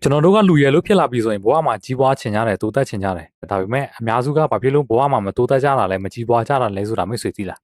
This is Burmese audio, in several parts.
ကျွန်တော်တို့ကလူရယ်လို့ဖြစ်လာပြီဆိုရင်ဘဝမှာကြီးပွားချင်ကြတယ်တိုးတက်ချင်ကြတယ်ဒါပေမဲ့အများစုကဘာဖြစ်လို့ဘဝမှာမတိုးတက်ကြတာလဲမကြီးပွားကြတာလဲဆိုတာမိတ်ဆွေသိလား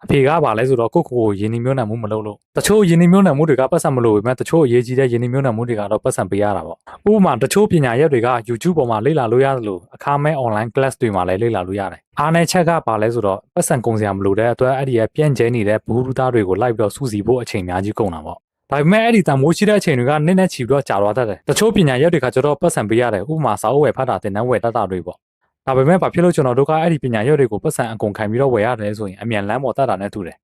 အဖေကဘာလဲဆိုတော့ကိုယင်းနှမျိုးနံမှုမလုပ်လို့တချို့ယင်းနှမျိုးနံမှုတွေကပတ်စံမလို့ပဲမဲ့တချို့အရေးကြီးတဲ့ယင်းနှမျိုးနံမှုတွေကတော့ပတ်စံပေးရတာပေါ့ဥပမာတချို့ပညာရက်တွေက YouTube ပေါ်မှာလေ့လာလို့ရတယ်လို့အခမဲ့ online class တွေမှာလည်းလေ့လာလို့ရတယ်အားနဲ့ချက်ကဘာလဲဆိုတော့ပတ်စံကုန်စရာမလိုတဲ့အတွက်အဲ့ဒီရဲ့ပြန့်ကျဲနေတဲ့ဘူရူသားတွေကိုလိုက်ပြီးတော့စူးစီဖို့အချိန်များကြီးကုန်တာပေါ့ဒါပေမဲ့အဲ့ဒီတန်မိုးရှိတဲ့အချိန်တွေကနည်းနည်းချီပြီးတော့ကြာသွားတတ်တယ်တချို့ပညာရက်တွေကကျတော့ပတ်စံပေးရတယ်ဥပမာစာအုပ်ဝယ်ဖတ်တာသင်တန်းဝယ်တတ်တာတွေပေါ့ဒါပေမဲ့ဘာဖြစ်လို့ကျွန်တော်တို့ကအဲ့ဒီပညာရက်တွေကိုပတ်စံအကုန်ခံပြီးတော့ဝယ်ရတယ်ဆိုရင်အမြန်လမ်းပေါ်တတ်တာနဲ့တူတယ်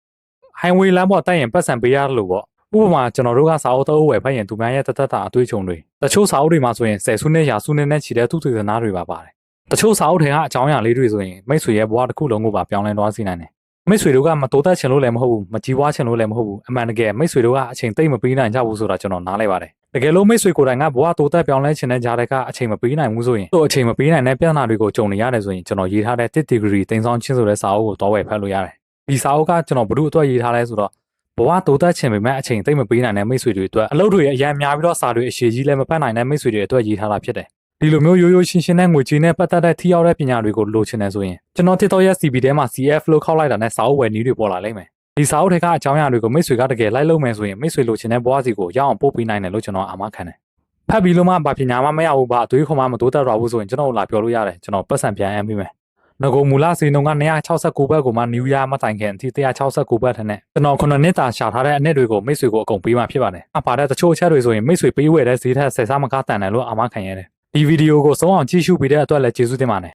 highway လမ်းပေါ်တက်ရင်ပတ်စံပေးရလို့ပေါ့ဥပမာကျွန်တော်တို့ကစာအုပ်တော့ဝယ်ဖတ်ရင်သူများရဲ့တသက်တာအတွေ့အကြုံတွေတချို့စာအုပ်တွေမှာဆိုရင်10စုနှစ်ရာစုနှစ်နဲ့ချီတဲ့သူ့သွေးစနာတွေပါပါတယ်တချို့စာအုပ်တွေကအကြောင်းအရာလေးတွေဆိုရင်မိတ်ဆွေရဲ့ဘဝတစ်ခုလုံးကိုပါပြောင်းလဲသွားစေနိုင်တယ်မိတ်ဆွေတို့ကမတိုးတက်ချင်လို့လည်းမဟုတ်ဘူးမကြီးပွားချင်လို့လည်းမဟုတ်ဘူးအမှန်တကယ်မိတ်ဆွေတို့ကအချိန်သိမ့်မပေးနိုင်ကြဘူးဆိုတာကျွန်တော်နားလဲပါတယ်တကယ်လို့မိတ်ဆွေကိုယ်တိုင်ကဘဝတိုးတက်ပြောင်းလဲချင်တဲ့ကြားတဲ့ကအချိန်မပေးနိုင်ဘူးဆိုရင်သူ့အချိန်မပေးနိုင်တဲ့ပြဿနာတွေကိုကြုံနေရတယ်ဆိုရင်ကျွန်တော်ရေးထားတဲ့1 degree တင်ဆောင်ချင်းဆိုတဲ့စာအုပ်ကိုတော့ဝယ်ဖတ်လို့ရတယ်ဒီစာအုပ်ကကျွန်တော်ဘ ᱹ အတွက်ရေးထားလဲဆိုတော့ဘဝတိုးတက်ချင်ပေမဲ့အချိန်သိမ့်မပေးနိုင်တဲ့မိတ်ဆွေတွေအတွက်အလုပ်တွေအများများပြီးတော့စာတွေအရှိကြီးလည်းမဖတ်နိုင်တဲ့မိတ်ဆွေတွေအတွက်ရေးထားတာဖြစ်တယ်ဒီလိုမျိုးရိုးရိုးရှင်းရှင်းနဲ့ငွေကြေးနဲ့ပတ်သက်တဲ့ထိရောက်တဲ့ပညာတွေကိုလိုချင်တယ်ဆိုရင်ကျွန်တော် TikTok ရဲ့ CB ထဲမှာ CF လို့ခောက်လိုက်တာနဲ့စာအုပ်ဝယ်နည်းတွေပေါ်လာလိမ့်မယ်ဒီစာအုပ်တွေကအကြောင်းအရာတွေကိုမိတ်ဆွေကတကယ်လိုက်လုပ်မယ်ဆိုရင်မိတ်ဆွေလိုချင်တဲ့ဘဝစီကိုရအောင်ပို့ပေးနိုင်တယ်လို့ကျွန်တော်အာမခံတယ်ဖတ်ပြီးလို့မှဘာပညာမှမရဘူးဘာအသွေးခေါ်မှမတိုးတက်တော့ဘူးဆိုရင်ကျွန်တော်လာပြောလို့ရတယ်ကျွန်တော်ပတ်စံပြန်အမ်းပြီးမယ်ငကိုမူလစီနှုံက269ဘက်ကိုမှ New Year မတိုင်ခင်အထိ169ဘက်ထက်နဲ့ကျွန်တော်9နှစ်တာရှာထားတဲ့အနှစ်တွေကိုမိတ်ဆွေကိုအကုန်ပေးမှဖြစ်ပါတယ်။အပါတဲ့တချို့အချက်တွေဆိုရင်မိတ်ဆွေပေးဝယ်တဲ့ဈေးထက်10ဆမကတန်တယ်လို့အာမခံရတယ်။ဒီဗီဒီယိုကိုဆုံးအောင်ကြည့်ရှုပေးတဲ့အတွက်လည်းကျေးဇူးတင်ပါတယ်